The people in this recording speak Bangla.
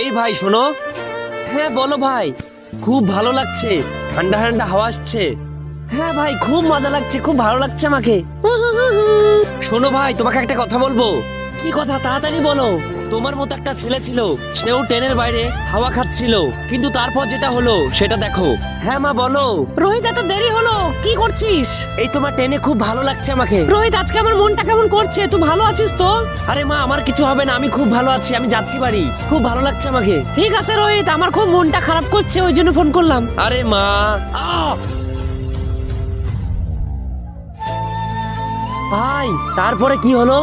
এই ভাই শোনো। হ্যাঁ বলো ভাই। খুব ভালো লাগছে, ঠান্ডা ঠান্ডা হাওয়া আসছে। হ্যাঁ ভাই খুব মজা লাগছে, খুব ভালো লাগছে আমাকে। শোনো ভাই, তোমাকে একটা কথা বলবো। কি কথা? তাড়াতাড়ি বলো। তোমার মতো একটা ছেলে ছিল, সেও ট্রেনের বাইরে হাওয়া খাচ্ছিল, কিন্তু তারপর যেটা হলো সেটা দেখো। হ্যাঁ মা বলো। রোহিত এত দেরি হলো, কি করছিস? এই তোমার ট্রেনে খুব ভালো লাগছে আমাকে। রোহিত আজকে আমার মনটা কেমন করছে, তুই ভালো আছিস তো? আরে মা আমার কিছু হবে না, আমি খুব ভালো আছি, আমি যাচ্ছি বাড়ি। খুব ভালো লাগছে আমাকে। ঠিক আছে রোহিত, আমার খুব মনটা খারাপ করছে, ওই জন্য ফোন করলাম। আরে মা ভাই তারপরে কি হলো?